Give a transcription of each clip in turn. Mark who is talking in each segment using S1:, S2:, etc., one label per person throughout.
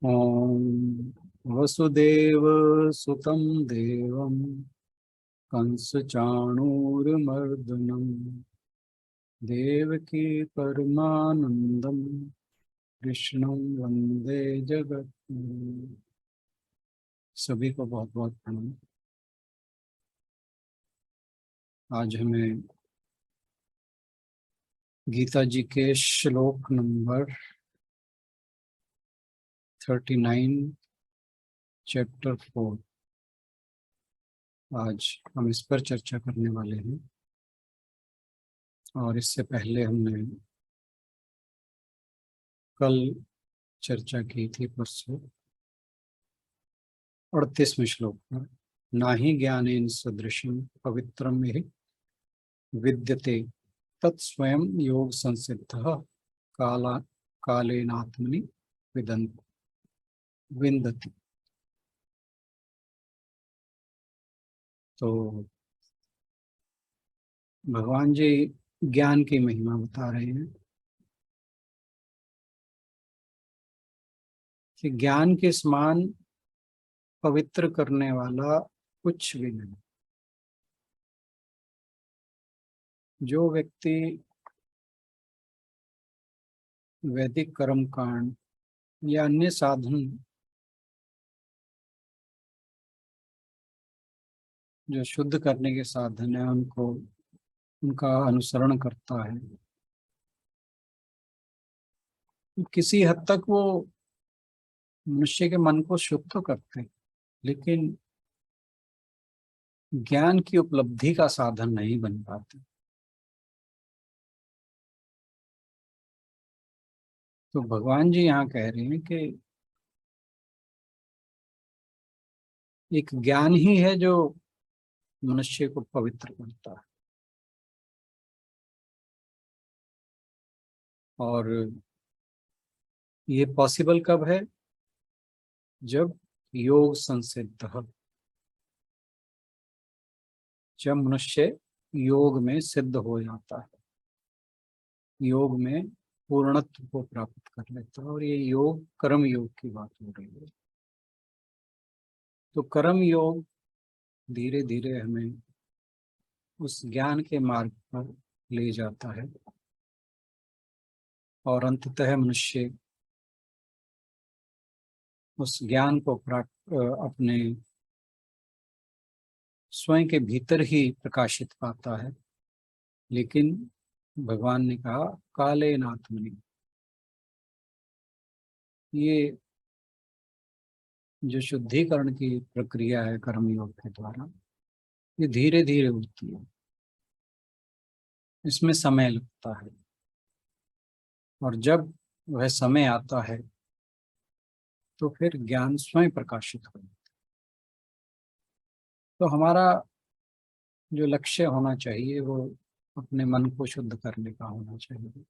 S1: ॐ वसुदेव सुतं देवं कंसचाणूरमर्दनं देवकी परमानंदं कृष्णं वंदे जगद्गुरुं। सभी को बहुत बहुत प्रणाम। आज हमें गीता जी के श्लोक नंबर 39 चैप्टर 4 आज हम इस पर चर्चा करने वाले हैं। और इससे पहले हमने कल चर्चा की थी परसों 38वें श्लोक पर, ना ही ज्ञानेन सदृशं पवित्रम हि विद्यते तत्स्वयं योग संसिद्धः काला कालेनात्मनि विन्दति। तो भगवान जी ज्ञान की महिमा बता रहे हैं कि ज्ञान के समान पवित्र करने वाला कुछ भी नहीं। जो व्यक्ति वैदिक कर्म कांड या अन्य साधन जो शुद्ध करने के साधन है उनको उनका अनुसरण करता है, किसी हद तक वो मनुष्य के मन को शुद्ध तो करते हैं, लेकिन ज्ञान की उपलब्धि का साधन नहीं बन पाते। तो भगवान जी यहाँ कह रहे हैं कि एक ज्ञान ही है जो मनुष्य को पवित्र करता है। और ये पॉसिबल कब है? जब योग संसिद्ध हो, जब मनुष्य योग में सिद्ध हो जाता है, योग में पूर्णत्व को प्राप्त कर लेता है। और ये योग कर्म योग की बात हो रही है। तो कर्म योग धीरे धीरे हमें उस ज्ञान के मार्ग पर ले जाता है और अंततः मनुष्य उस ज्ञान को अपने स्वयं के भीतर ही प्रकाशित पाता है। लेकिन भगवान ने कहा काले नात्मनि, ये जो शुद्धिकरण की प्रक्रिया है कर्मयोग के द्वारा, ये धीरे धीरे होती है, इसमें समय लगता है। और जब वह समय आता है तो फिर ज्ञान स्वयं प्रकाशित हो। तो हमारा जो लक्ष्य होना चाहिए वो अपने मन को शुद्ध करने का होना चाहिए।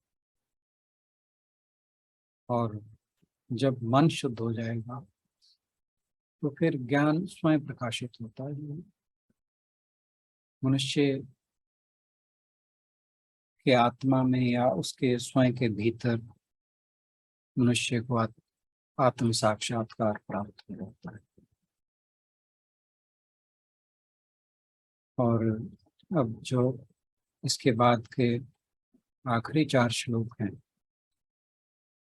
S1: और जब मन शुद्ध हो जाएगा तो फिर ज्ञान स्वयं प्रकाशित होता है। मनुष्य के आत्मा में या उसके स्वयं के भीतर मनुष्य को आत्म साक्षात्कार प्राप्त हो जाता है। और अब जो इसके बाद के आखिरी 4 श्लोक हैं,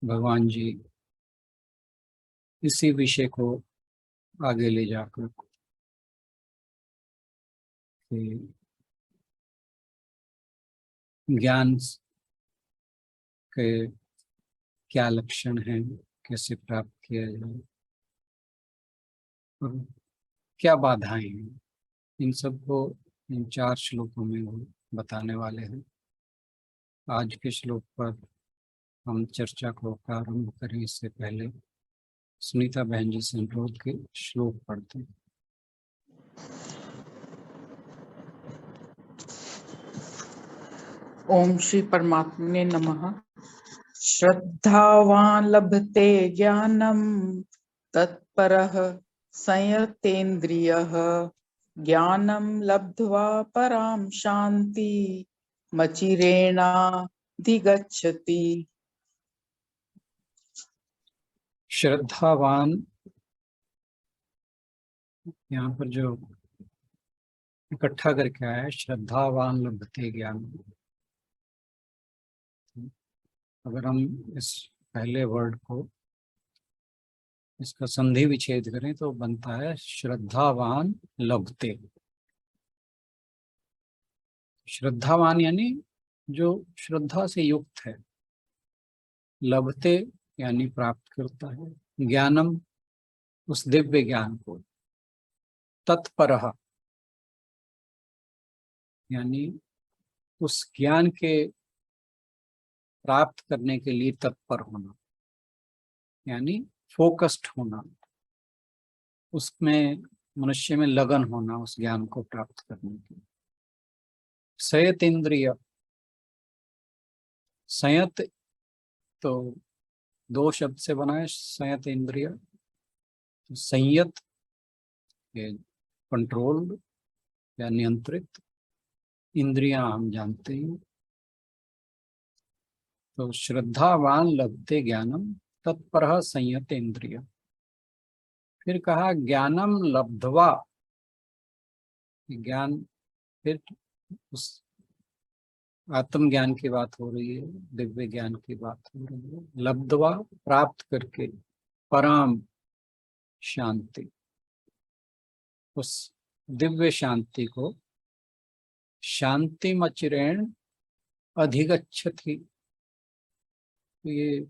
S1: भगवान जी इसी विषय को आगे ले जाकर कि ज्ञान के क्या लक्षण हैं, कैसे प्राप्त किया जाए और क्या बाधाएं हैं, इन सबको इन 4 श्लोकों में वो बताने वाले हैं। आज के श्लोक पर हम चर्चा को प्रारंभ करें इससे पहले सुनीता बहन जी से अनुरोध के श्लोक पढ़ते हैं।
S2: ओम श्री परमात्मने नमः। श्रद्धावान लभते ज्ञानम तत्परः संयतेन्द्रियः ज्ञानम लब्ध्वा पराम शांति मचिरेणाधिगच्छति।
S1: श्रद्धावान, यहाँ पर जो इकट्ठा करके आया है, श्रद्धावान लभते ज्ञान। अगर हम इस पहले वर्ड को, इसका संधि विच्छेद करें तो बनता है श्रद्धावान लभते। श्रद्धावान यानी जो श्रद्धा से युक्त है, लभते यानी प्राप्त करता है, ज्ञानम उस दिव्य ज्ञान को, तत्परः यानी उस ज्ञान के प्राप्त करने के लिए तत्पर होना, यानी फोकस्ड होना, उसमें मनुष्य में लगन होना उस ज्ञान को प्राप्त करने के लिए। संयत इंद्रिय, संयत तो दो शब्द से बना है संयत इंद्रिय। संयत ये कंट्रोल्ड या नियंत्रित, इंद्रियां हम जानते हैं। तो श्रद्धावान लभते ज्ञानम तत्परः संयत इंद्रिय। फिर कहा ज्ञानम लब्ध्वा, ज्ञान, फिर उस आत्मज्ञान की बात हो रही है, दिव्य ज्ञान की बात हो रही है। लब्ध्वा प्राप्त करके, पराम शांति, उस दिव्य शांति को, शांतिमचिरेण अधिगच्छति। ये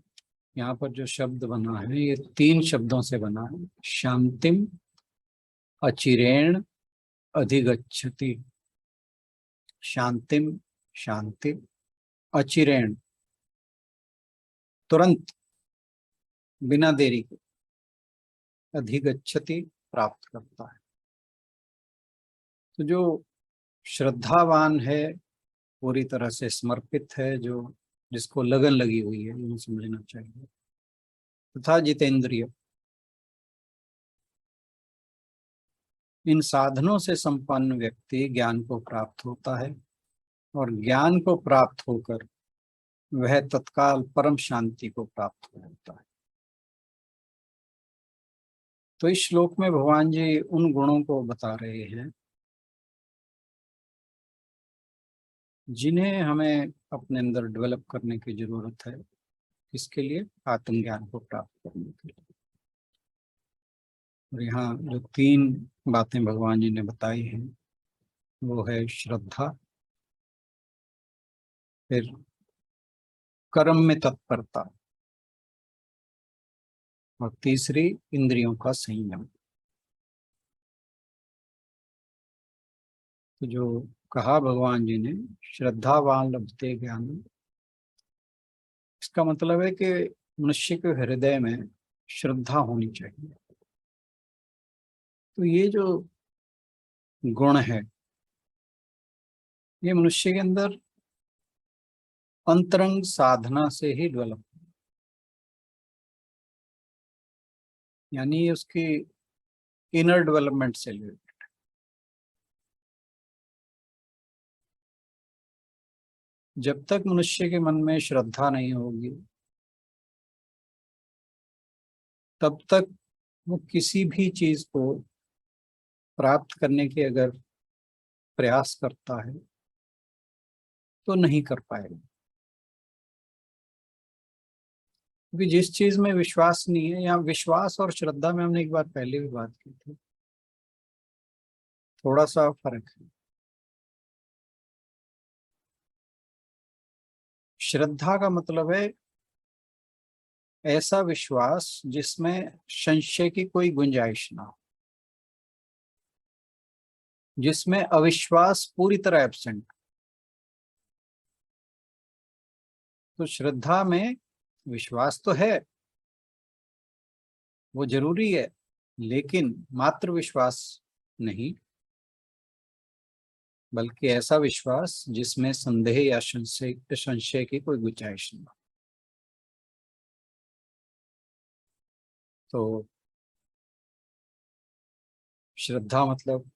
S1: यहाँ पर जो शब्द बना है ये तीन शब्दों से बना है, शांतिम अचिरेण अधिगच्छति। शांतिम शांति, अचिरेण तुरंत बिना देरी के, अधिगच्छति प्राप्त करता है। तो जो श्रद्धावान है, पूरी तरह से समर्पित है, जो जिसको लगन लगी हुई है, ये समझना चाहिए। तथा जितेंद्रिय, इन साधनों से संपन्न व्यक्ति ज्ञान को प्राप्त होता है और ज्ञान को प्राप्त होकर वह तत्काल परम शांति को प्राप्त हो जाता है। तो इस श्लोक में भगवान जी उन गुणों को बता रहे हैं जिन्हें हमें अपने अंदर डेवलप करने की जरूरत है। इसके लिए आत्मज्ञान को प्राप्त करने के लिए। और यहाँ जो तीन बातें भगवान जी ने बताई हैं वो है श्रद्धा, फिर कर्म में तत्परता, और तीसरी इंद्रियों का संयम। तो जो कहा भगवान जी ने श्रद्धावान लभते ज्ञान, इसका मतलब है कि मनुष्य के हृदय में श्रद्धा होनी चाहिए। तो ये जो गुण है ये मनुष्य के अंदर अंतरंग साधना से ही डेवलप, यानी उसकी इनर डेवलपमेंट से रिलेटेड। जब तक मनुष्य के मन में श्रद्धा नहीं होगी तब तक वो किसी भी चीज को प्राप्त करने के अगर प्रयास करता है तो नहीं कर पाएगा। क्योंकि जिस चीज में विश्वास नहीं है, यहाँ विश्वास और श्रद्धा में हमने एक बार पहले भी बात की थी, थोड़ा सा फर्क है। श्रद्धा का मतलब है ऐसा विश्वास जिसमें संशय की कोई गुंजाइश ना हो, जिसमें अविश्वास पूरी तरह एब्सेंट। तो श्रद्धा में विश्वास तो है, वो जरूरी है, लेकिन मात्र विश्वास नहीं, बल्कि ऐसा विश्वास जिसमें संदेह या संशय की कोई गुंजाइश नहीं। तो श्रद्धा मतलब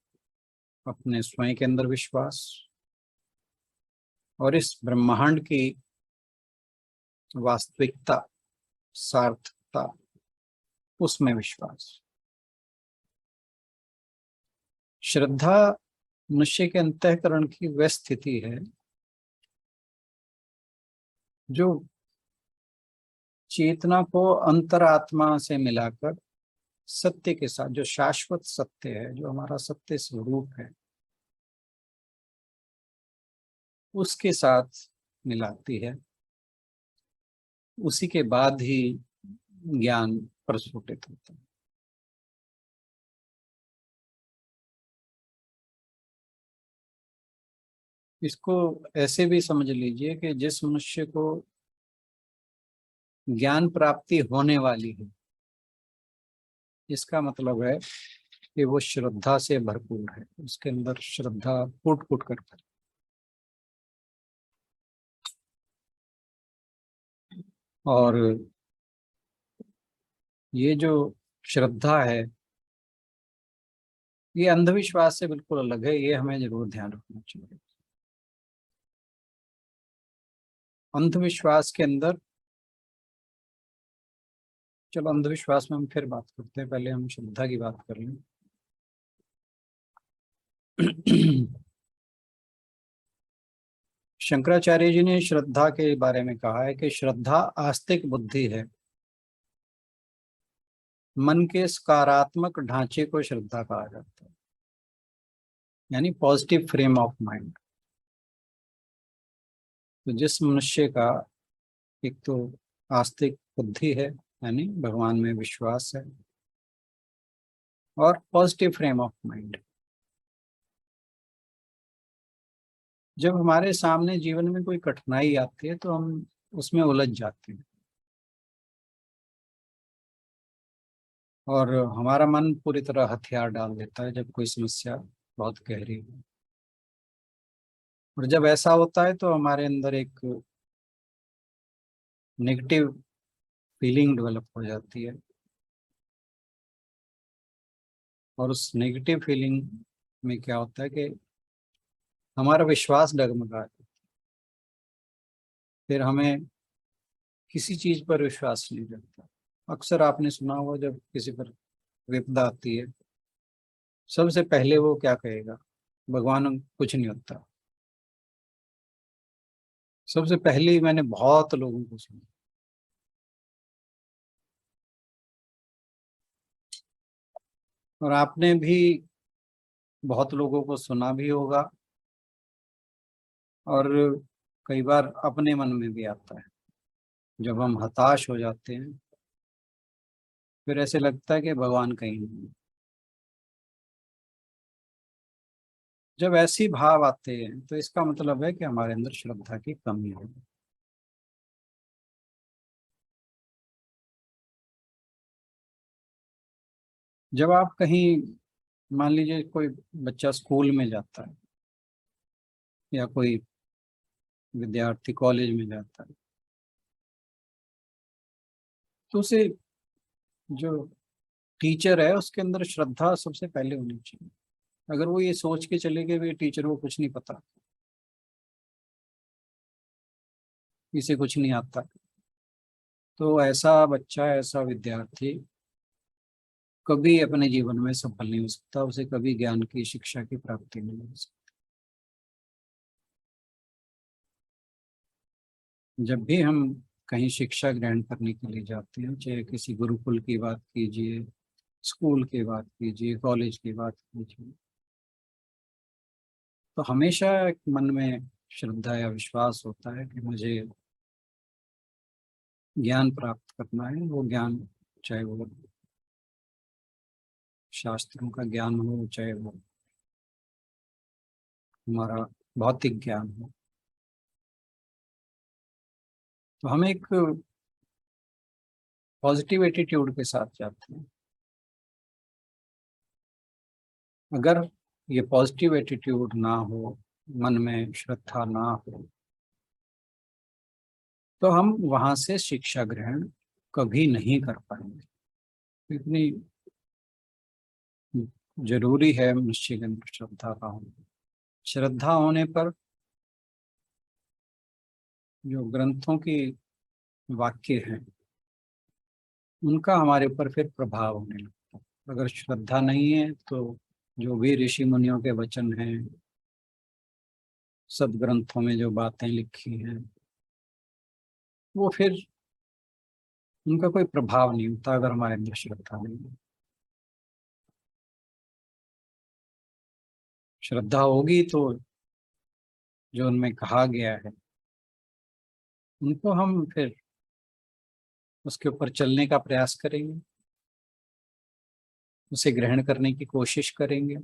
S1: अपने स्वयं के अंदर विश्वास और इस ब्रह्मांड की वास्तविकता, सार्थकता उसमें विश्वास। श्रद्धा मनुष्य के अंतःकरण की वह स्थिति है जो चेतना को अंतरात्मा से मिलाकर सत्य के साथ, जो शाश्वत सत्य है, जो हमारा सत्य स्वरूप है, उसके साथ मिलाती है। उसी के बाद ही ज्ञान प्रस्फुटित होता है। इसको ऐसे भी समझ लीजिए कि जिस मनुष्य को ज्ञान प्राप्ति होने वाली है, इसका मतलब है कि वो श्रद्धा से भरपूर है, उसके अंदर श्रद्धा फूट फूट कर भरी। और ये जो श्रद्धा है, ये अंधविश्वास से बिल्कुल अलग है, ये हमें जरूर ध्यान रखना चाहिए। अंधविश्वास के अंदर, चलो अंधविश्वास में हम फिर बात करते हैं, पहले हम श्रद्धा की बात कर लें। शंकराचार्य जी ने श्रद्धा के बारे में कहा है कि श्रद्धा आस्तिक बुद्धि है। मन के सकारात्मक ढांचे को श्रद्धा कहा जाता है, यानी पॉजिटिव फ्रेम ऑफ माइंड। तो जिस मनुष्य का एक तो आस्तिक बुद्धि है, यानी भगवान में विश्वास है, और पॉजिटिव फ्रेम ऑफ माइंड, जब हमारे सामने जीवन में कोई कठिनाई आती है तो हम उसमें उलझ जाते हैं और हमारा मन पूरी तरह हथियार डाल देता है जब कोई समस्या बहुत गहरी हो। और जब ऐसा होता है तो हमारे अंदर एक नेगेटिव फीलिंग डेवलप हो जाती है, और उस नेगेटिव फीलिंग में क्या होता है कि हमारा विश्वास डगमगा है। फिर हमें किसी चीज पर विश्वास नहीं रहता। अक्सर आपने सुना होगा, जब किसी पर विपदा आती है सबसे पहले वो क्या कहेगा, भगवान कुछ नहीं होता। सबसे पहले मैंने बहुत लोगों को सुना। और आपने भी बहुत लोगों को सुना भी होगा, और कई बार अपने मन में भी आता है जब हम हताश हो जाते हैं, फिर ऐसे लगता है कि भगवान कहीं नहीं है। जब ऐसी भाव आते हैं तो इसका मतलब है कि हमारे अंदर श्रद्धा की कमी है। जब आप कहीं, मान लीजिए कोई बच्चा स्कूल में जाता है या कोई विद्यार्थी कॉलेज में जाता है, तो उसे, जो टीचर है उसके अंदर श्रद्धा सबसे पहले होनी चाहिए। अगर वो ये सोच के चले गए भी टीचर को कुछ नहीं पता, इसे कुछ नहीं आता, तो ऐसा बच्चा, ऐसा विद्यार्थी कभी अपने जीवन में सफल नहीं हो सकता, उसे कभी ज्ञान की शिक्षा की प्राप्ति नहीं हो सकती। जब भी हम कहीं शिक्षा ग्रहण करने के लिए जाते हैं, चाहे किसी गुरुकुल की बात कीजिए, स्कूल की बात कीजिए, कॉलेज की बात कीजिए, तो हमेशा एक मन में श्रद्धा या विश्वास होता है कि मुझे ज्ञान प्राप्त करना है। वो ज्ञान, चाहे वो शास्त्रों का ज्ञान हो, चाहे वो हमारा भौतिक ज्ञान हो, तो हम एक पॉजिटिव एटीट्यूड के साथ जाते हैं। अगर ये पॉजिटिव एटीट्यूड ना हो, मन में श्रद्धा ना हो, तो हम वहां से शिक्षा ग्रहण कभी नहीं कर पाएंगे। इतनी जरूरी है मनुष्य के अंदर श्रद्धा का होना। श्रद्धा होने पर जो ग्रंथों की वाक्य हैं, उनका हमारे ऊपर फिर प्रभाव होने लगता है। अगर श्रद्धा नहीं है तो जो भी ऋषि मुनियों के वचन हैं, सदग्रंथों में जो बातें लिखी हैं, वो फिर उनका कोई प्रभाव नहीं होता अगर हमारे अंदर श्रद्धा नहीं है। श्रद्धा होगी तो जो उनमें कहा गया है उनको हम फिर उसके ऊपर चलने का प्रयास करेंगे, उसे ग्रहण करने की कोशिश करेंगे।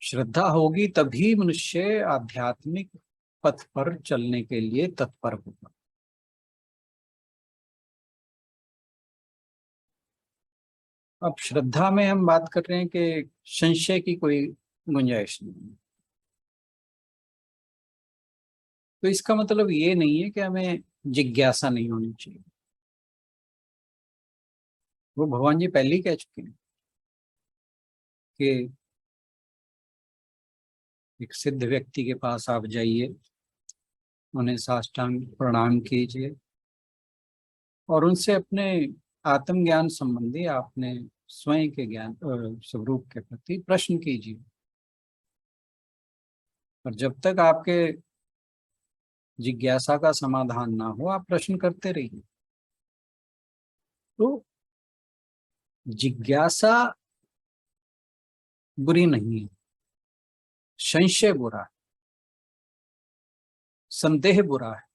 S1: श्रद्धा होगी तभी मनुष्य आध्यात्मिक पथ पर चलने के लिए तत्पर होगा। अब श्रद्धा में हम बात कर रहे हैं कि संशय की कोई गुंजाइश नहीं है। तो इसका मतलब ये नहीं है कि हमें जिज्ञासा नहीं होनी चाहिए। वो भगवान जी पहले ही कह चुके हैं कि एक सिद्ध व्यक्ति के पास आप जाइए, उन्हें साष्टांग प्रणाम कीजिए और उनसे अपने आत्मज्ञान संबंधी आपने स्वयं के ज्ञान स्वरूप के प्रति प्रश्न कीजिए। और जब तक आपके जिज्ञासा का समाधान ना हो, आप प्रश्न करते रहिए। तो जिज्ञासा बुरी नहीं है, संशय बुरा है, संदेह बुरा है।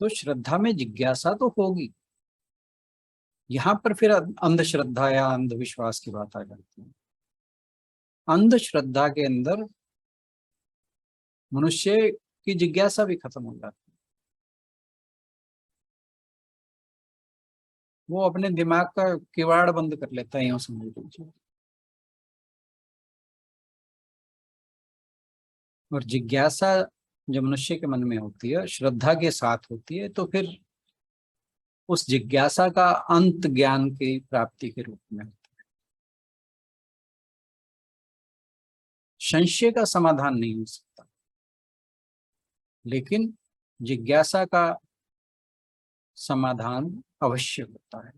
S1: तो श्रद्धा में जिज्ञासा तो होगी। यहां पर फिर अंधश्रद्धा या अंधविश्वास की बात आ जाती है। अंधश्रद्धा के अंदर मनुष्य की जिज्ञासा भी खत्म हो जाती है। वो अपने दिमाग का किवाड़ बंद कर लेता है, यूं समझ लीजिए। और जिज्ञासा जब मनुष्य के मन में होती है, श्रद्धा के साथ होती है, तो फिर उस जिज्ञासा का अंत ज्ञान की प्राप्ति के रूप में होता है। संशय का समाधान नहीं हो सकता, लेकिन जिज्ञासा का समाधान अवश्य होता है।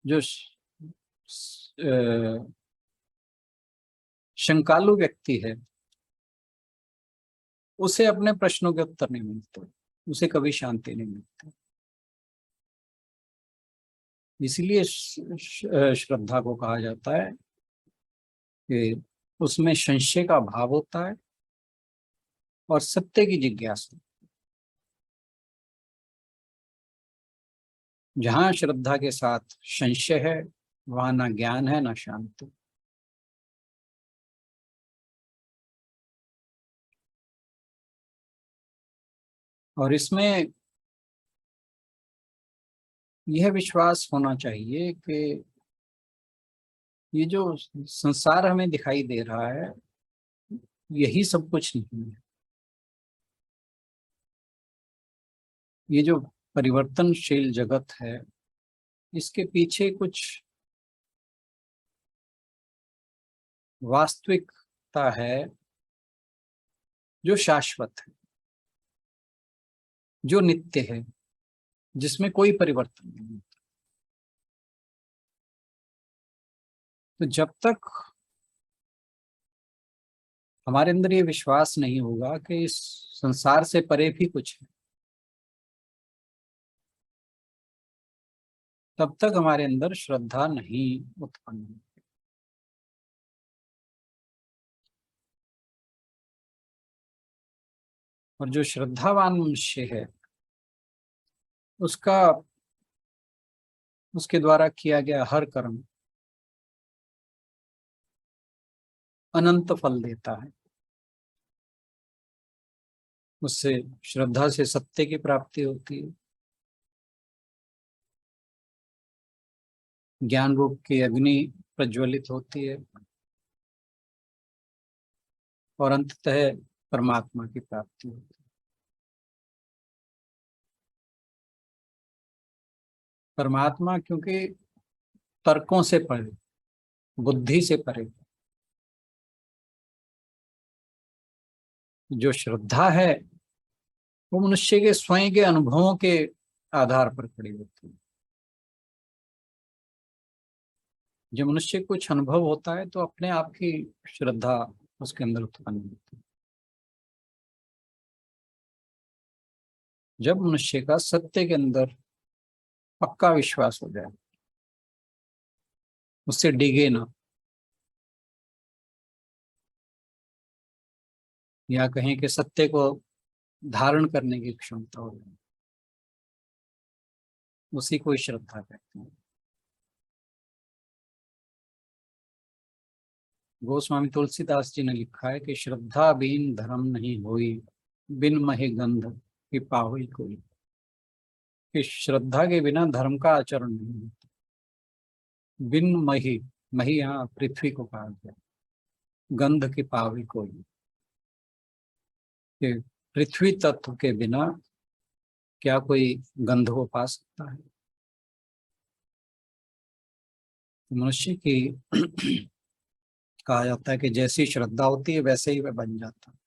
S1: जो शंकालु व्यक्ति है, उसे अपने प्रश्नों के उत्तर नहीं मिलते, उसे कभी शांति नहीं मिलती। इसलिए श्रद्धा को कहा जाता है कि उसमें संशय का भाव होता है और सत्य की जिज्ञासा। जहां श्रद्धा के साथ संशय है, वहां ना ज्ञान है ना शांति। और इसमें यह विश्वास होना चाहिए कि ये जो संसार हमें दिखाई दे रहा है, यही सब कुछ नहीं है। ये जो परिवर्तनशील जगत है, इसके पीछे कुछ वास्तविकता है जो शाश्वत है, जो नित्य है, जिसमें कोई परिवर्तन नहीं। तो जब तक हमारे अंदर ये विश्वास नहीं होगा कि इस संसार से परे भी कुछ है, तब तक हमारे अंदर श्रद्धा नहीं उत्पन्न होगी। और जो श्रद्धावान मनुष्य है, उसका उसके द्वारा किया गया हर कर्म अनंत फल देता है। उससे श्रद्धा से सत्य की प्राप्ति होती है, ज्ञान रूप की अग्नि प्रज्वलित होती है और अंततः परमात्मा की प्राप्ति होती है। परमात्मा क्योंकि तर्कों से परे, बुद्धि से परे, जो श्रद्धा है वो मनुष्य के स्वयं के अनुभवों के आधार पर खड़ी होती है। जब मनुष्य को कुछ अनुभव होता है तो अपने आप की श्रद्धा उसके अंदर उत्पन्न होती है। जब मनुष्य का सत्य के अंदर पक्का विश्वास हो जाए, उससे डिगे ना, या कहें कि सत्य को धारण करने की क्षमता हो जाए, उसी को श्रद्धा कहते हैं। गोस्वामी तुलसीदास जी ने लिखा है कि श्रद्धा बिन धर्म नहीं होई, बिन महि गंध की पाहुई कोई। कि श्रद्धा के बिना धर्म का आचरण नहीं होता। बिन मही, मही यहाँ पृथ्वी को कहा गया, गंध की पाहुई कोई। कि पृथ्वी तत्व के बिना क्या कोई गंध को पा सकता है? मनुष्य की कहा जाता है कि जैसी श्रद्धा होती है वैसे ही वह बन जाता है।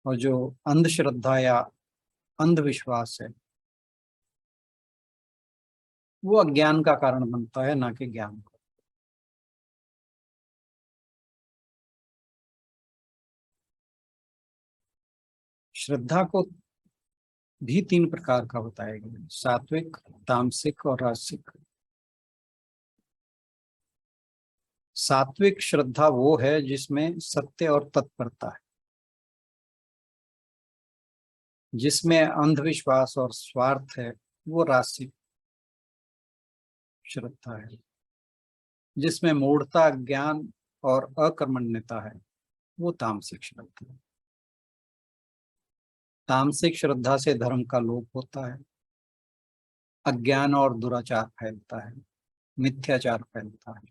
S1: और जो अंधश्रद्धा या अंधविश्वास है वो अज्ञान का कारण बनता है, ना कि ज्ञान का। श्रद्धा को भी 3 प्रकार का बताया गया, सात्विक, तामसिक और राजसिक। सात्विक श्रद्धा वो है जिसमें सत्य और तत्परता है, जिसमें अंधविश्वास और स्वार्थ है वो राजसिक श्रद्धा है, जिसमें मूढ़ता, ज्ञान और अकर्मण्यता है वो तामसिक श्रद्धा है। तामसिक श्रद्धा से धर्म का लोप होता है, अज्ञान और दुराचार फैलता है, मिथ्याचार फैलता है।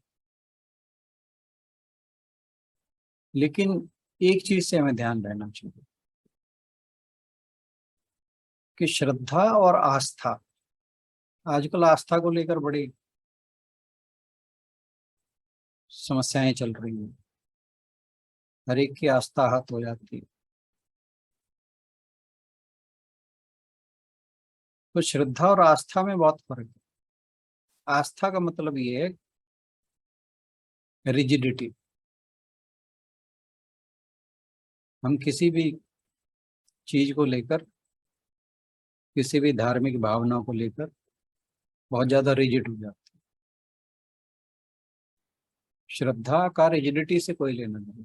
S1: लेकिन एक चीज से हमें ध्यान रहना चाहिए कि श्रद्धा और आस्था, आजकल आस्था को लेकर बड़ी समस्याएं चल रही हैं। हर एक की आस्था हत हो जाती है। तो श्रद्धा और आस्था में बहुत फर्क है। आस्था का मतलब ये है रिजिडिटी। हम किसी भी चीज को लेकर, किसी भी धार्मिक भावना को लेकर बहुत ज्यादा रिजिड हो जाते हैं। श्रद्धा का रिजिडिटी से कोई लेना नहीं।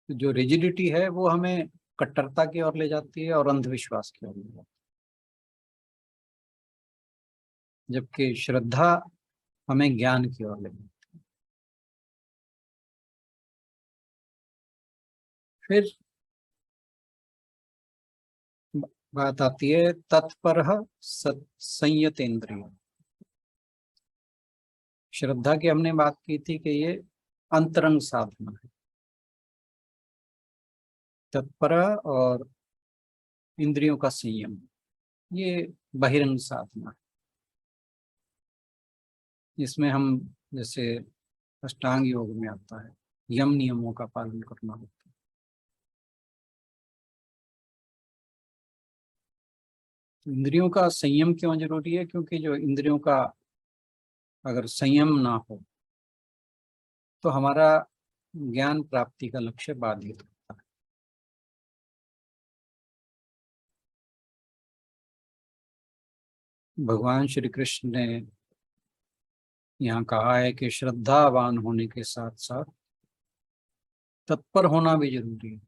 S1: तो जो रिजिडिटी है वो हमें कट्टरता की ओर ले जाती है और अंधविश्वास की ओर ले जाती है, जबकि श्रद्धा हमें ज्ञान की ओर ले जाती है। फिर बात आती है तत्पर संयतेंद्रिय। श्रद्धा की हमने बात की थी कि ये अंतरंग साधना है। तत्पर और इंद्रियों का संयम ये बहिरंग साधना है। इसमें हम जैसे अष्टांग योग में आता है, यम नियमों का पालन करना होता है। तो इंद्रियों का संयम क्यों जरूरी है? क्योंकि जो इंद्रियों का अगर संयम ना हो तो हमारा ज्ञान प्राप्ति का लक्ष्य बाधित होता है। भगवान श्री कृष्ण ने यहाँ कहा है कि श्रद्धावान होने के साथ साथ तत्पर होना भी जरूरी है।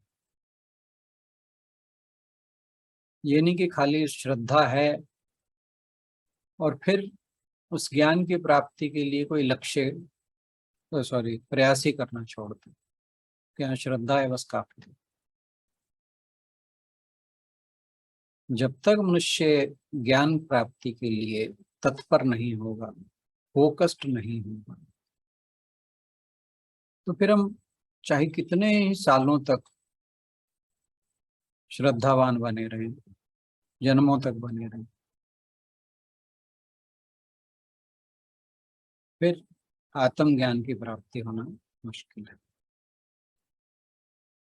S1: ये नहीं कि खाली श्रद्धा है और फिर उस ज्ञान की प्राप्ति के लिए कोई लक्ष्य प्रयास ही करना छोड़ दे, क्या श्रद्धा है बस काफी। जब तक मनुष्य ज्ञान प्राप्ति के लिए तत्पर नहीं होगा, फोकस्ड नहीं होगा, तो फिर हम चाहे कितने ही सालों तक श्रद्धावान बने रहें, जन्मों तक बने रहें, फिर आत्मज्ञान की प्राप्ति होना मुश्किल है।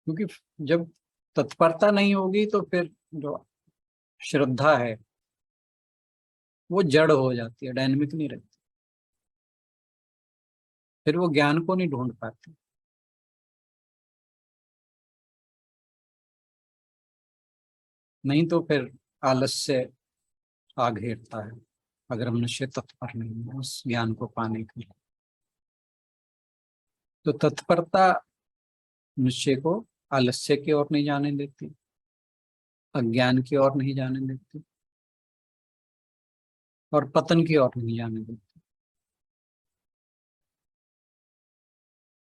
S1: क्योंकि जब तत्परता नहीं होगी तो फिर जो श्रद्धा है वो जड़ हो जाती है, डायनेमिक नहीं रहती, फिर वो ज्ञान को नहीं ढूंढ पाती। नहीं तो फिर आलस्य आ घेरता है अगर मनुष्य तत्पर नहीं है उस ज्ञान को पाने के लिए। तो तत्परता मनुष्य को आलस्य की ओर नहीं जाने देती, अज्ञान की ओर नहीं जाने देती, और पतन की ओर नहीं जाने देती।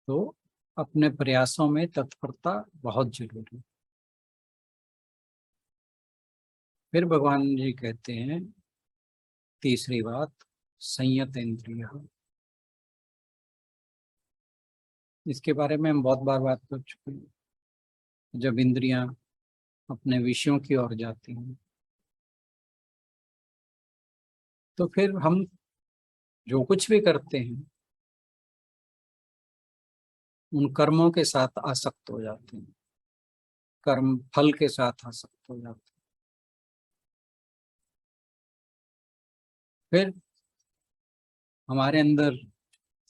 S1: तो अपने प्रयासों में तत्परता बहुत जरूरी है। फिर भगवान जी कहते हैं तीसरी बात, संयत इंद्रिय। इसके बारे में हम बहुत बार बात कर चुके हैं। जब इंद्रियां अपने विषयों की ओर जाती हैं तो फिर हम जो कुछ भी करते हैं उन कर्मों के साथ आसक्त हो जाते हैं, कर्म फल के साथ आसक्त हो जाते हैं। फिर हमारे अंदर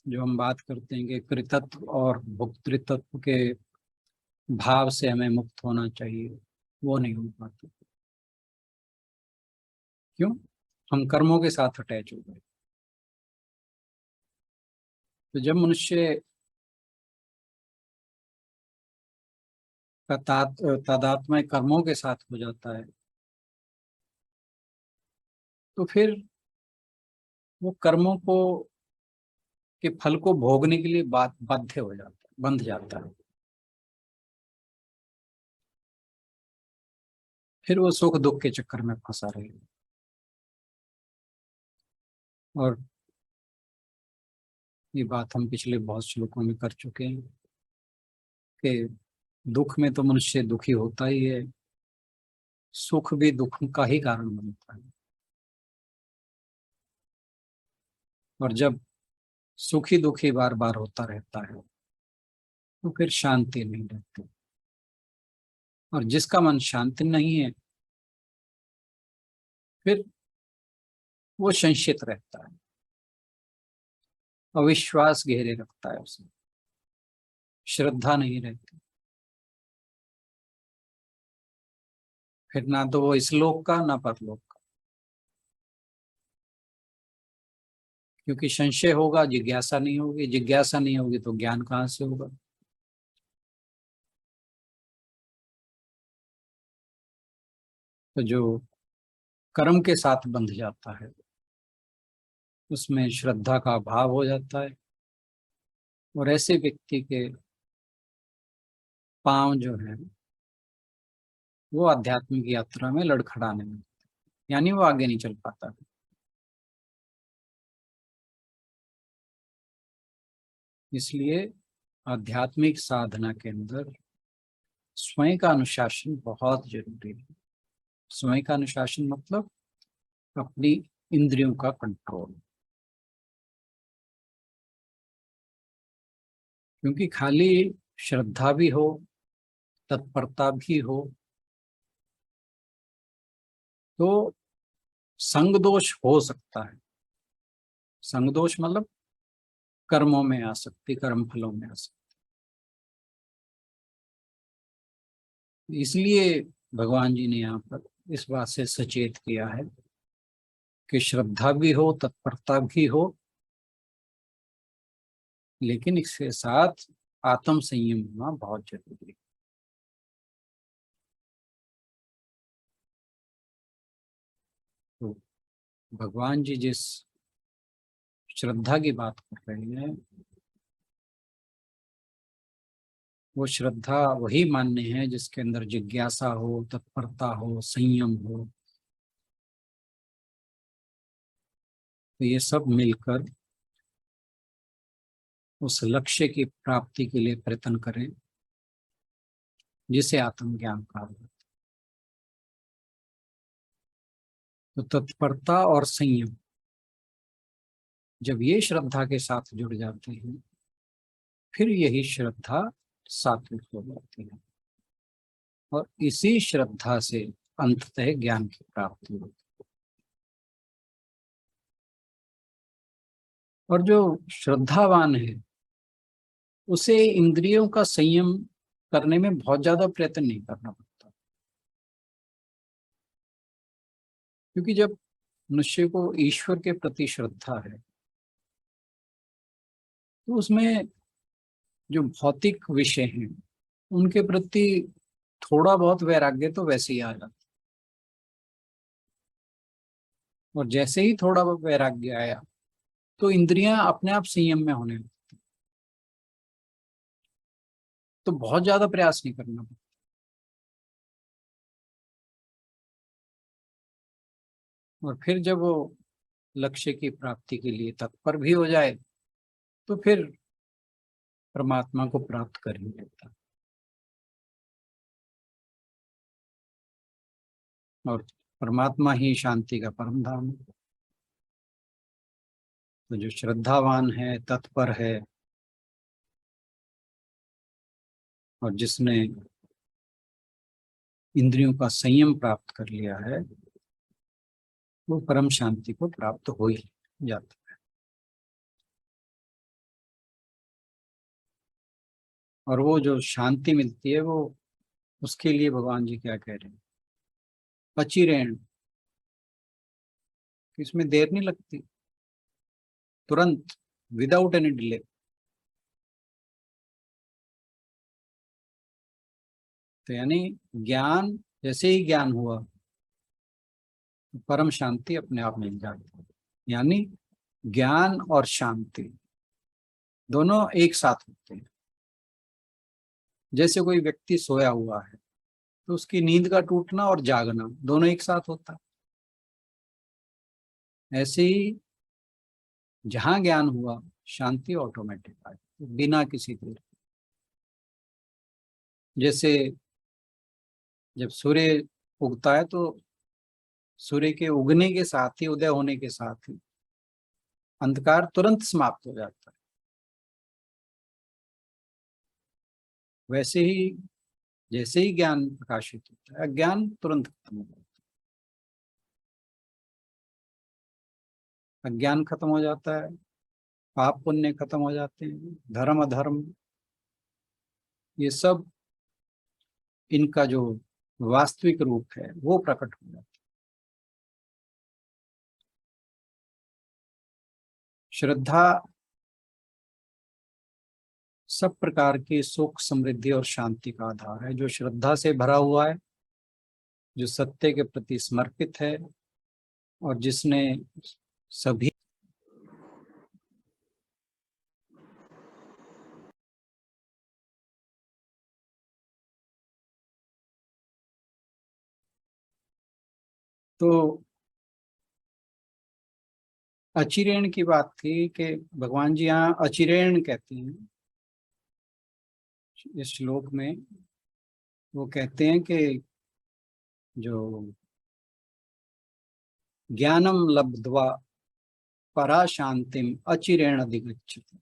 S1: जो हम बात करते हैं कि कृतत्व और भोक्तृत्व के भाव से हमें मुक्त होना चाहिए, वो नहीं हो पाता। क्यों? हम कर्मों के साथ अटैच हो गए। तो जब मनुष्य का तादात्म्य कर्मों के साथ हो जाता है तो फिर वो कर्मों को के फल को भोगने के लिए बाध्य हो जाता है, बंध जाता है। फिर वो सुख दुख के चक्कर में फंसा रहेगा। और ये बात हम पिछले बहुत श्लोकों में कर चुके हैं कि दुख में तो मनुष्य दुखी होता ही है, सुख भी दुख का ही कारण बनता है। और जब सुखी दुखी बार बार होता रहता है तो फिर शांति नहीं रहती। और जिसका मन शांति नहीं है फिर वो संशित रहता है, अविश्वास घेरे रखता है उसे, श्रद्धा नहीं रहती। फिर ना तो वो इस लोक का ना परलोक का। क्योंकि संशय होगा, जिज्ञासा नहीं होगी, जिज्ञासा नहीं होगी तो ज्ञान कहाँ से होगा। तो जो कर्म के साथ बंध जाता है उसमें श्रद्धा का अभाव हो जाता है, और ऐसे व्यक्ति के पांव जो है वो आध्यात्मिक यात्रा में लड़खड़ाने लगते हैं, यानी वो आगे नहीं चल पाता। इसलिए आध्यात्मिक साधना के अंदर स्वयं का अनुशासन बहुत जरूरी है। स्वयं का अनुशासन मतलब अपनी इंद्रियों का कंट्रोल। क्योंकि खाली श्रद्धा भी हो, तत्परता भी हो तो संग दोष हो सकता है। संग दोष मतलब कर्मों में आसक्ति, कर्म फलों में आसक्ति। इसलिए भगवान जी ने यहाँ पर इस बात से सचेत किया है कि श्रद्धा भी हो, तत्परता भी हो, लेकिन इसके साथ आत्म संयम होना बहुत जरूरी है। तो भगवान जी जिस श्रद्धा की बात कर रहे हैं वो श्रद्धा वही मान्य है जिसके अंदर जिज्ञासा हो, तत्परता हो, संयम हो। तो ये सब मिलकर उस लक्ष्य की प्राप्ति के लिए प्रयत्न करें जिसे आत्मज्ञान कहा जाता है। तो तत्परता और संयम जब ये श्रद्धा के साथ जुड़ जाते हैं, फिर यही श्रद्धा सात्विक हो जाती है, और इसी श्रद्धा से अंततः ज्ञान की प्राप्ति होती है। और जो श्रद्धावान है उसे इंद्रियों का संयम करने में बहुत ज्यादा प्रयत्न नहीं करना पड़ता, क्योंकि जब मनुष्य को ईश्वर के प्रति श्रद्धा है तो उसमें जो भौतिक विषय हैं उनके प्रति थोड़ा बहुत वैराग्य तो वैसे ही आ जाता है। और जैसे ही थोड़ा बहुत वैराग्य आया तो इंद्रियां अपने आप संयम में होने लगती, तो बहुत ज्यादा प्रयास नहीं करना पड़ता। और फिर जब वो लक्ष्य की प्राप्ति के लिए तत्पर भी हो जाए तो फिर परमात्मा को प्राप्त कर ही लेता। और परमात्मा ही शांति का परम धाम है। तो जो श्रद्धावान है, तत्पर है, और जिसने इंद्रियों का संयम प्राप्त कर लिया है, वो परम शांति को प्राप्त हो ही जाता है। और वो जो शांति मिलती है वो, उसके लिए भगवान जी क्या कह रहे हैं, अचिरेण, इसमें देर नहीं लगती, तुरंत, विदाउट एनी डिले। तो यानी ज्ञान, जैसे ही ज्ञान हुआ तो परम शांति अपने आप मिल जाती है। यानी ज्ञान और शांति दोनों एक साथ होते हैं। जैसे कोई व्यक्ति सोया हुआ है तो उसकी नींद का टूटना और जागना दोनों एक साथ होता है। ऐसे ही जहां ज्ञान हुआ, शांति ऑटोमेटिक आई, बिना किसी देर। जैसे जब सूर्य उगता है तो सूर्य के उगने के साथ ही, उदय होने के साथ ही अंधकार तुरंत समाप्त हो जाता है। वैसे ही जैसे ही ज्ञान प्रकाशित होता है, अज्ञान तुरंत खत्म हो जाता है। अज्ञान खत्म हो जाता है, पाप पुण्य खत्म हो जाते हैं, धर्म अधर्म, ये सब इनका जो वास्तविक रूप है वो प्रकट हो जाता है। श्रद्धा सब प्रकार की सुख, समृद्धि और शांति का आधार है। जो श्रद्धा से भरा हुआ है, जो सत्य के प्रति समर्पित है, और जिसने सभी तो अचिरेण की बात थी कि भगवान जी यहाँ अचिरेण कहते हैं इस श्लोक में। वो कहते हैं कि जो ज्ञानम लब्ध्वा परा शांतिम अचिरेण अधिगच्छति,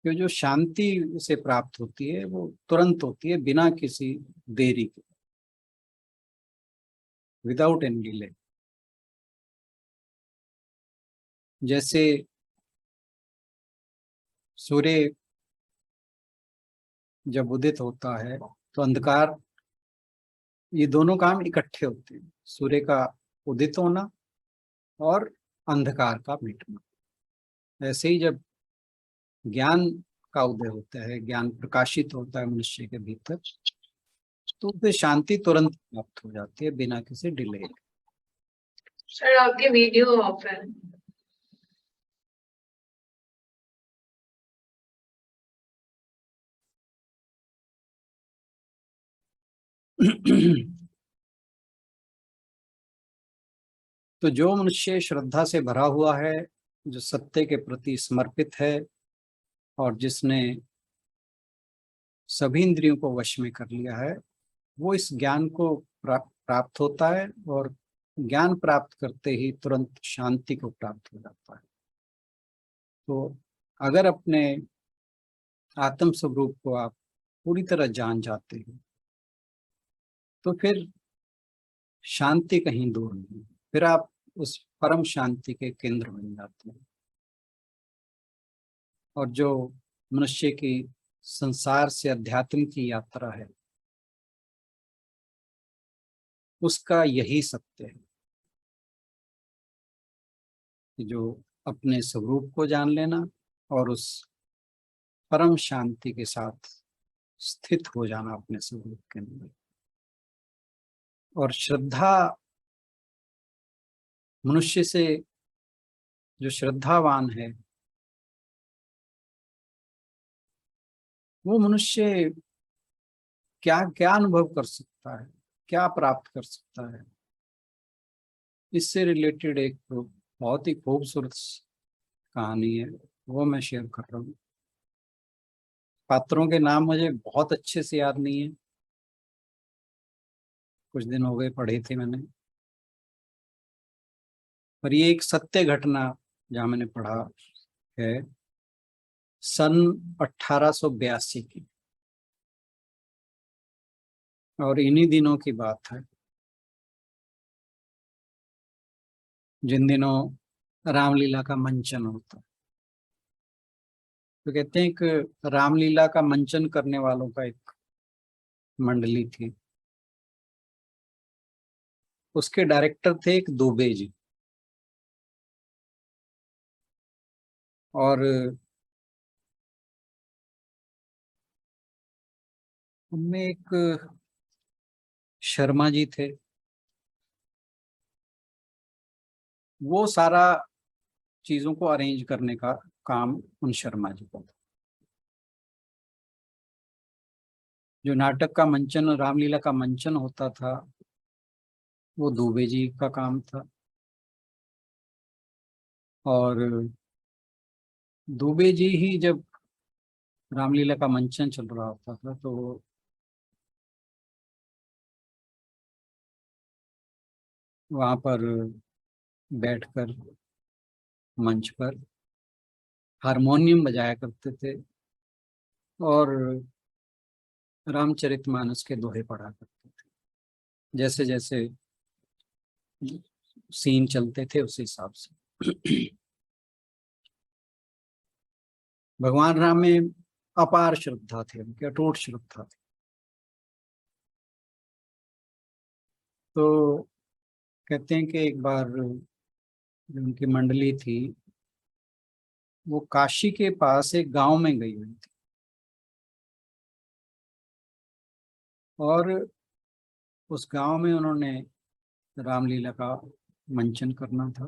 S1: कि जो शांति से प्राप्त होती है वो तुरंत होती है, बिना किसी देरी के, विदाउट एनी डिले। जैसे सूर्य जब उदित होता है तो अंधकार, ये दोनों काम इकट्ठे होते हैं, सूर्य का उदित होना और अंधकार का मिटना। ऐसे ही जब ज्ञान का उदय होता है, ज्ञान प्रकाशित होता है मनुष्य के भीतर, तो उसे शांति तुरंत प्राप्त हो जाती है, बिना किसी डिले।
S3: सर आपके वीडियो ऑफ है।
S1: तो जो मनुष्य श्रद्धा से भरा हुआ है, जो सत्य के प्रति समर्पित है, और जिसने सभी इंद्रियों को वश में कर लिया है, वो इस ज्ञान को प्राप्त होता है और ज्ञान प्राप्त करते ही तुरंत शांति को प्राप्त हो जाता है। तो अगर अपने आत्म स्वरूप को आप पूरी तरह जान जाते हैं तो फिर शांति कहीं दूर नहीं, फिर आप उस परम शांति के केंद्र बन जाते हैं। और जो मनुष्य की संसार से अध्यात्म की यात्रा है उसका यही सत्य है कि जो अपने स्वरूप को जान लेना और उस परम शांति के साथ स्थित हो जाना अपने स्वरूप के अंदर। और श्रद्धा, मनुष्य से जो श्रद्धावान है वो मनुष्य क्या क्या अनुभव कर सकता है, क्या प्राप्त कर सकता है। इससे रिलेटेड एक बहुत ही खूबसूरत कहानी है, वो मैं शेयर कर रहा हूँ। पात्रों के नाम मुझे बहुत अच्छे से याद नहीं है, कुछ दिन हो गए पढ़े थे मैंने, पर ये एक सत्य घटना जहाँ मैंने पढ़ा है सन 1882 की, और इन्हीं दिनों की बात है जिन दिनों रामलीला का मंचन होता है। तो कहते हैं एक रामलीला का मंचन करने वालों का एक मंडली थी, उसके डायरेक्टर थे एक दुबे जी। और उनमें एक शर्मा जी थे, वो सारा चीजों को अरेंज करने का काम उन शर्मा जी का था। जो नाटक का मंचन, रामलीला का मंचन होता था वो दुबे जी का काम था। और दुबे जी ही जब रामलीला का मंचन चल रहा होता था तो वहां पर बैठकर मंच पर हारमोनियम बजाया करते थे और रामचरितमानस के दोहे पढ़ा करते थे। जैसे जैसे सीन चलते थे उस हिसाब से। भगवान राम में अपार श्रद्धा थी, उनकी अटूट श्रद्धा थी। तो कहते हैं कि एक बार जो उनकी मंडली थी वो काशी के पास एक गांव में गई हुई थी, और उस गांव में उन्होंने रामलीला का मंचन करना था।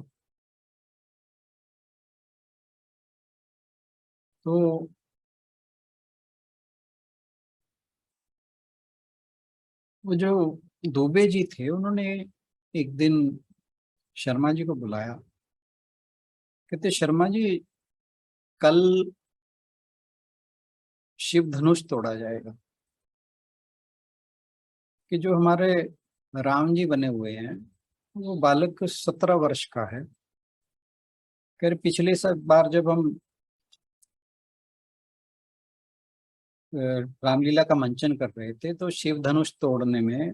S1: तो वो जो दुबे जी थे उन्होंने एक दिन शर्मा जी को बुलाया। कहते शर्मा जी कल शिव धनुष तोड़ा जाएगा, कि जो हमारे राम जी बने हुए हैं वो बालक 17 वर्ष का है। कह रहे पिछले सब बार जब हम रामलीला का मंचन कर रहे थे तो शिव धनुष तोड़ने में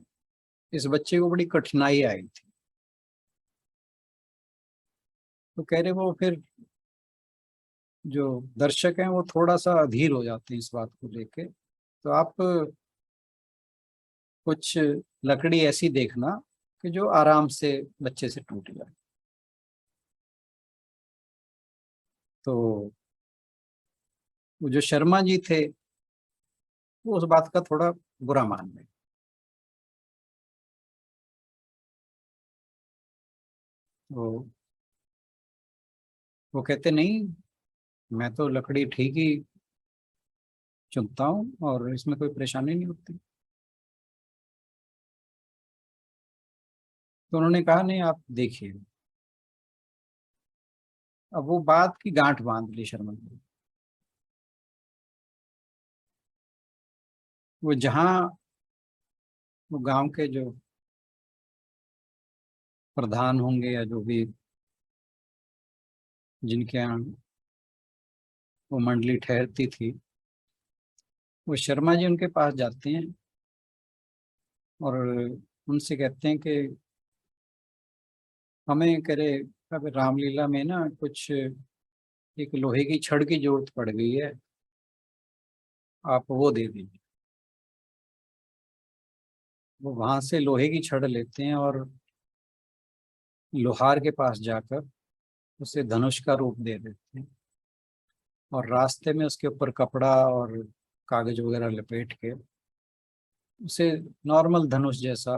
S1: इस बच्चे को बड़ी कठिनाई आई थी। तो कह रहे वो फिर जो दर्शक हैं वो थोड़ा सा अधीर हो जाते हैं इस बात को लेके, तो आप कुछ लकड़ी ऐसी देखना कि जो आराम से बच्चे से टूट जाए। तो वो जो शर्मा जी थे वो उस बात का थोड़ा बुरा मान गए। तो वो कहते नहीं, मैं तो लकड़ी ठीक ही चुनता हूँ और इसमें कोई परेशानी नहीं होती। तो उन्होंने कहा नहीं आप देखिए। अब वो बात की गांठ बांध ली शर्मा जी। वो जहाँ वो गांव के जो प्रधान होंगे या जो भी जिनके यहाँ वो मंडली ठहरती थी, वो शर्मा जी उनके पास जाते हैं और उनसे कहते हैं कि हमें करे अब रामलीला में ना कुछ एक लोहे की छड़ की जरूरत पड़ गई है, आप वो दे दीजिए। वो वहां से लोहे की छड़ लेते हैं और लोहार के पास जाकर उसे धनुष का रूप दे देते हैं और रास्ते में उसके ऊपर कपड़ा और कागज वगैरह लपेट के उसे नॉर्मल धनुष जैसा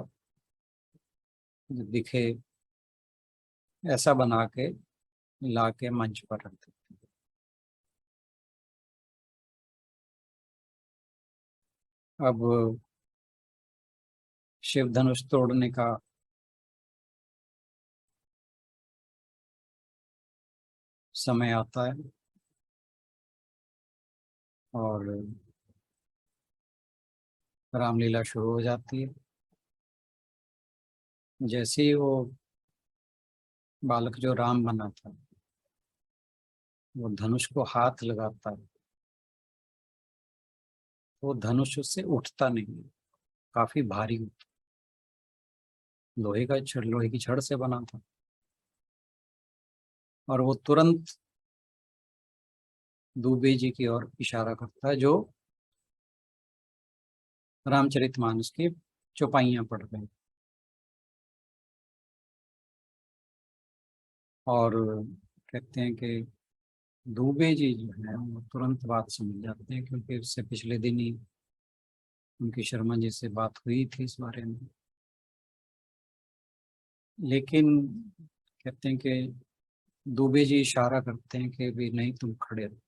S1: दिखे ऐसा बना के ला के मंच पर रख देते हैं। अब शिव धनुष तोड़ने का समय आता है और रामलीला शुरू हो जाती है। जैसे ही वो बालक जो राम बना था वो धनुष को हाथ लगाता है, वो धनुष उससे उठता नहीं है, काफी भारी होता, लोहे की छड़ से बना था। और वो तुरंत दुबे जी की ओर इशारा करता है जो रामचरितमानस की चौपाइयां पढ़ रहे हैं और कहते हैं कि दुबे जी जो है वो तुरंत बात समझ जाते हैं, क्योंकि उससे पिछले दिन ही उनकी शर्मा जी से बात हुई थी इस बारे में। लेकिन कहते हैं कि दुबे जी इशारा करते हैं कि भी नहीं, तुम खड़े रहो।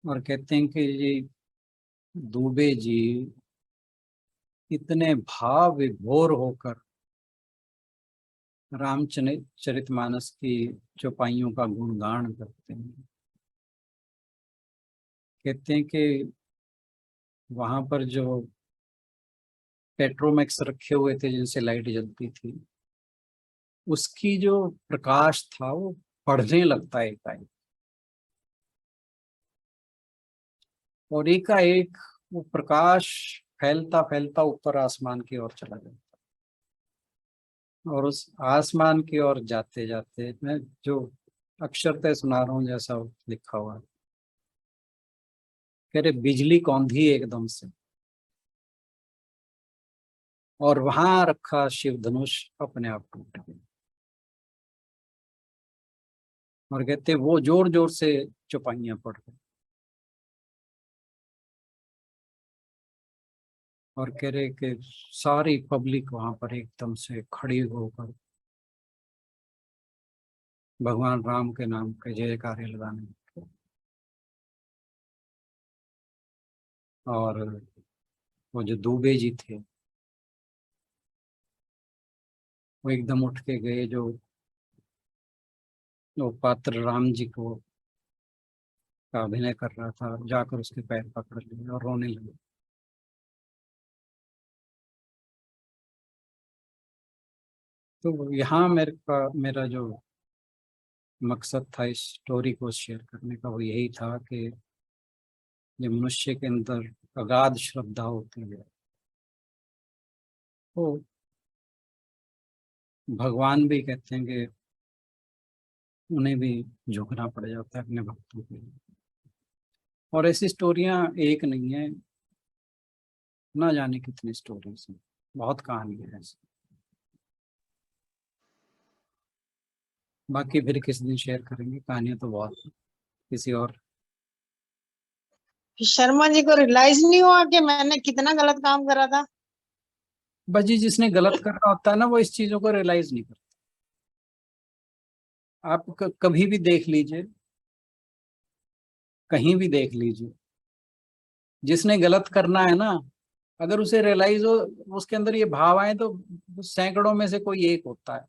S1: और कहते हैं कि ये दुबे जी इतने भाव विभोर होकर रामचरितमानस की चौपाइयों का गुणगान करते हैं। कहते हैं कि वहां पर जो पेट्रोमैक्स रखे हुए थे जिनसे लाइट जलती थी, उसकी जो प्रकाश था वो बढ़ने लगता है एकाएक, और एकाएक वो प्रकाश फैलता फैलता ऊपर आसमान की ओर चला जाता। और उस आसमान की ओर जाते जाते, मैं जो अक्षरतः सुना रहा हूँ जैसा लिखा हुआ है, कह रहे बिजली कौंधी एकदम से और वहां रखा शिव धनुष अपने आप टूट गया। और कहते वो जोर जोर से चौपाइयां पढ़ रहे और कह रहे कि सारी पब्लिक वहां पर एकदम से खड़ी होकर भगवान राम के नाम के जयकारे लगाने लगे। और वो जो दुबे जी थे वो एकदम उठ के गए, जो वो पात्र राम जी को का अभिनय कर रहा था, जाकर उसके पैर पकड़ लिए और रोने लगे। तो यहाँ मेरा जो मकसद था इस स्टोरी को शेयर करने का वो यही था कि जो मनुष्य के अंदर अगाध श्रद्धा होती है वो भगवान भी कहते हैं कि उन्हें भी झुकना पड़ जाता है अपने भक्तों के लिए। और ऐसी स्टोरियां एक नहीं है, ना जाने कितनी स्टोरीज हैं, बहुत कहानी है ऐसी। बाकी फिर किस दिन शेयर करेंगे, कहानियां तो बहुत हैं। किसी और
S4: शर्मा जी को रियलाइज नहीं हुआ कि मैंने कितना गलत काम करा था?
S1: बस जी, जिसने गलत कर रहा होता है ना वो इस चीजों को रियलाइज नहीं करता। आप कभी भी देख लीजिए, कहीं भी देख लीजिए, जिसने गलत करना है ना, अगर उसे रियलाइज हो, उसके अंदर ये भाव आए, तो सैकड़ों में से कोई एक होता है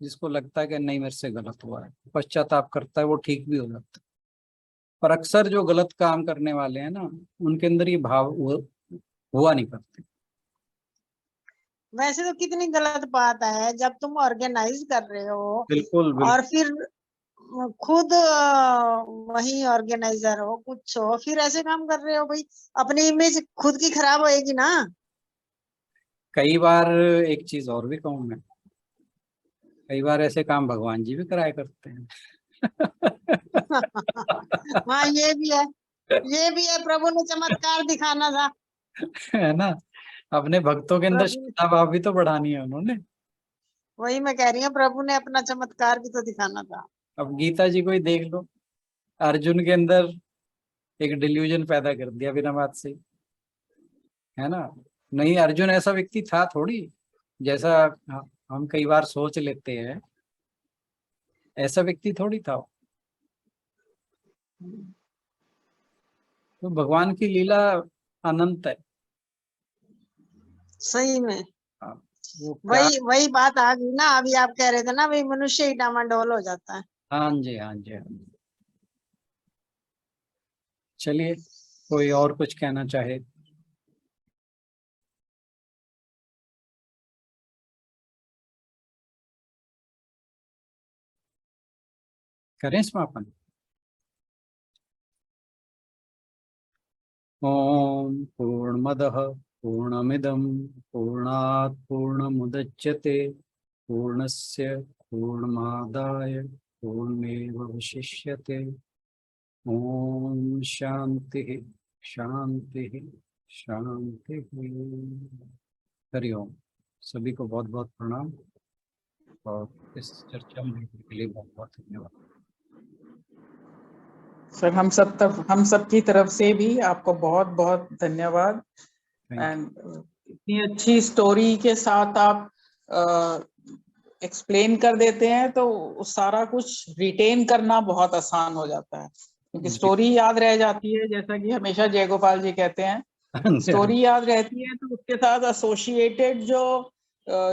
S1: जिसको लगता है कि नहीं मेरे से गलत हुआ है, पश्चाताप करता है, वो ठीक भी हो जाता है। पर अक्सर जो गलत काम करने वाले हैं ना, उनके अंदर ये भाव हुआ नहीं करते।
S4: वैसे तो कितनी गलत बात है, जब तुम ऑर्गेनाइज कर रहे हो
S1: बिल्कुल
S4: और
S1: बिल्कुल।
S4: फिर खुद वही ऑर्गेनाइजर हो, कुछ हो, फिर ऐसे काम कर रहे हो भाई, अपनी इमेज खुद की खराब होएगी ना।
S1: कई बार एक चीज और भी कहूँ मैं, कई बार ऐसे काम भगवान जी भी कराया करते हैं।
S4: हाँ, ये भी है, ये भी है, प्रभु ने चमत्कार दिखाना था।
S1: है ना, अपने भक्तों के अंदर
S4: प्रभु,
S1: श्रद्धा भाव भी तो बढ़ानी है उन्होंने।
S4: वही मैं कह रही हूँ, प्रभु ने अपना चमत्कार भी तो दिखाना था।
S1: अब गीता जी को ही देख लो, अर्जुन के अंदर एक डिल्यूजन पैदा कर दिया बिना बात से, है ना। नहीं, अर्जुन ऐसा व्यक्ति था थोड़ी, जैसा हम कई बार सोच लेते हैं, ऐसा व्यक्ति थोड़ी था वो। तो भगवान की लीला अनंत है।
S4: सही में,
S1: हाँ, वो क्या।
S4: वही वही बात आ गई ना, अभी आप कह रहे थे ना, भाई मनुष्य ही डामाडोल हो जाता है।
S1: हाँ जी, हाँ जी, हाँ जी। चलिए, कोई और कुछ कहना चाहे। करें समापन। ओम पूर्णमदः पूर्णमिदं पूर्णात् पूर्णमुदच्यते पूर्णस्य पूर्णमादाय पूर्णमेवावशिष्यते। ओम शांति शांति शांति। हरिओम। सभी को बहुत बहुत प्रणाम, और इस चर्चा में जुड़ने के लिए बहुत बहुत धन्यवाद।
S2: सर, हम सब की तरफ से भी आपको बहुत बहुत धन्यवाद।
S1: थैंक
S2: एंड इतनी अच्छी स्टोरी के साथ आप एक्सप्लेन कर देते हैं, तो सारा कुछ रिटेन करना बहुत आसान हो जाता है, क्योंकि
S1: यू जी।
S2: स्टोरी याद रह जाती है, जैसा कि हमेशा जय गोपाल जी कहते हैं,
S1: हाँ जी, हाँ जी,
S2: स्टोरी याद रहती है, तो उसके साथ एसोसिएटेड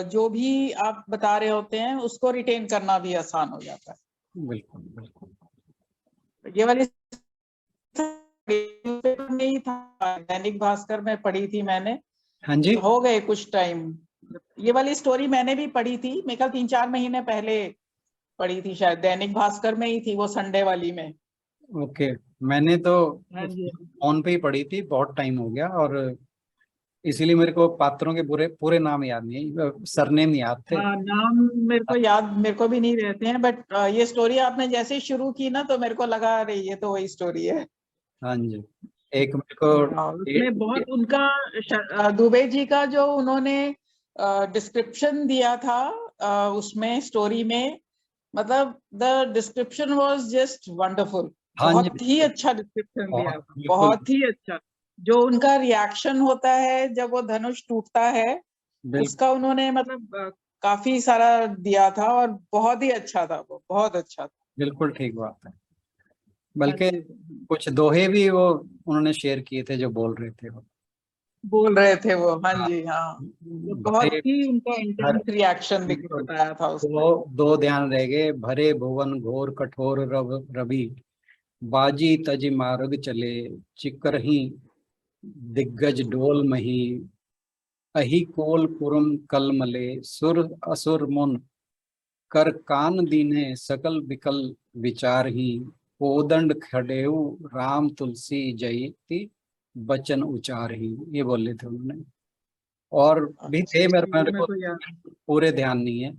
S2: जो भी आप बता रहे होते हैं उसको रिटेन करना भी आसान हो जाता है।
S1: बिल्कुल बिल्कुल।
S2: ये वाली न्यूज़पेपर में ही था, दैनिक भास्कर में पढ़ी थी मैंने,
S1: हाँ जी।
S2: हो गए कुछ टाइम। ये वाली स्टोरी मैंने भी पढ़ी थी, मेरे ख्याल 3-4 महीने पहले पढ़ी थी, शायद दैनिक भास्कर में ही थी, वो संडे वाली में।
S1: ओके, मैंने तो
S2: हाँ जी।
S1: फोन पे ही पढ़ी थी, बहुत टाइम हो गया, और इसीलिए मेरे को पात्रों के पूरे पूरे नाम याद नहीं, सरनेम याद थे।
S2: हाँ, नाम मेरे को भी नहीं रहते हैं, बट ये स्टोरी आपने जैसे शुरू की ना, तो मेरे को लगा अरे ये तो वही स्टोरी है।
S1: हाँ जी। एक मेरे को
S2: हाँ, उसमें बहुत उनका दुबे जी का जो उन्होंने डिस्क्रिप्शन दिया था उसमें स्टोरी में, मतलब the description was just wonderful.
S1: हाँ जी,
S2: बहुत ही
S1: बिल्कुल।
S2: अच्छा डिस्क्रिप्शन दिया
S1: बहुत
S2: था,
S1: बिल्कुल
S2: बहुत ही अच्छा। जो उनका रिएक्शन होता है जब वो धनुष टूटता है,
S1: बिल्कुल।
S2: उसका उन्होंने मतलब काफी सारा दिया था, और बहुत ही अच्छा था, वो बहुत अच्छा था।
S1: बिल्कुल ठीक बात है।
S2: हाँ
S1: बल्कि
S2: जी,
S1: कुछ दोहे भी वो उन्होंने शेयर किए थे जो बोल रहे थे वो।
S2: बोल रहे थे वो, हाँ
S1: हाँ,
S2: जी, हाँ। वो बहुत
S1: भरे
S2: ही उनका
S1: हर
S2: इंटेंस रिएक्शन
S1: बिल्कुल।
S2: बताया था उसमें।
S1: दो ध्यान रह गए, भरे भुवन घोर कठोर रवि, बाजी तज मार्ग चले, चिकरही दिग्गज डोल मही, अहि कोल पुरम कलमले, सुर असुर मुन कर कान दीने, सकल विकल विचार ही, कोदंड खडेऊ राम तुलसी जयति, बचन उचार ही। ये बोले थे उन्होंने, और भी
S2: अच्छा
S1: थे,
S2: अच्छा,
S1: मेरे
S2: वो मेरे
S1: को
S2: को याद।
S1: पूरे ध्यान नहीं है।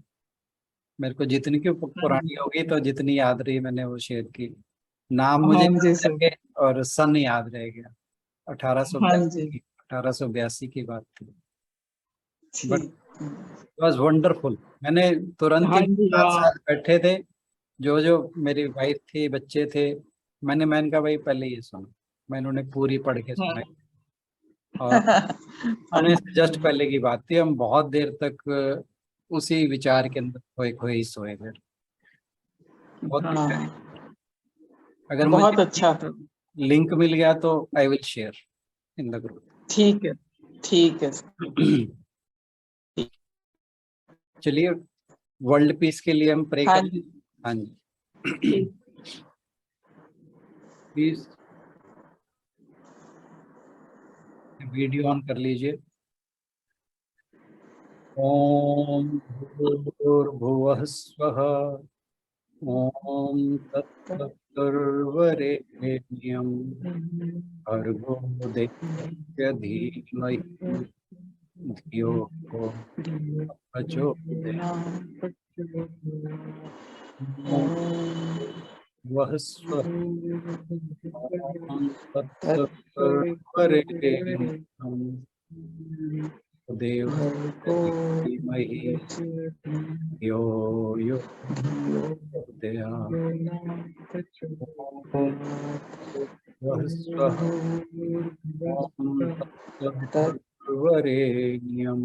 S1: मेरे को जितनी की
S2: हाँ जी,
S1: पुरानी होगी तो जितनी याद रही मैंने वो शेयर की। नाम मुझे
S2: हाँ जी
S1: याद रह
S2: सर।
S1: गए, और सन याद रह गया,
S2: हाँ जी,
S1: 1882 की, 1882 की बात थी। बट
S2: ठीक।
S1: Was wonderful. मैंने तुरंत ही
S2: हाँ जी,
S1: साथ
S2: हाँ।
S1: साथ बैठे थे, जो जो मेरी वाइफ थी, बच्चे थे, मैंने कहा भाई पहले ये सुनो। मैंने उन्हें पूरी पढ़ के सुनाई,
S2: हाँ।
S1: और
S2: हाँ
S1: सोने से जस्ट
S2: जी,
S1: पहले की बात थी, हम बहुत देर तक उसी विचार के अंदर खोए खोए ही सोए फिर। बहुत कुछ है।
S2: हाँ,
S1: अगर
S2: बहुत
S1: मुझे
S2: अच्छा था।
S1: लिंक मिल गया तो I will share in the group.
S2: ठीक है, ठीक है सर।
S1: चलिए, वर्ल्ड पीस के लिए हम प्रे
S2: हाँ
S1: करें।
S2: जी,
S1: हाँ जी।
S2: ठीक।
S1: प्लीज वीडियो ऑन कर लीजिए। ओम भूर्भुवः स्वः। ओम तत्सवितुर्वरेण्यं भर्गो देवस्य धीमहि धियो यो न प्रचोदयात्। ओम वः स्वः। ओम तत्सवितुर्वरेण्यं देवस्य धीमहि धियो यो न प्रचोदयात्। ओम वः स्वः। ओम तत्सवितुर्वरेण्यं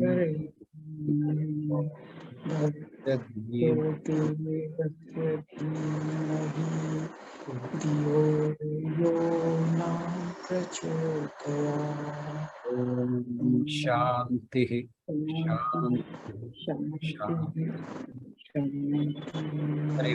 S1: भर्गो ओम शांति शांति शांति। हरे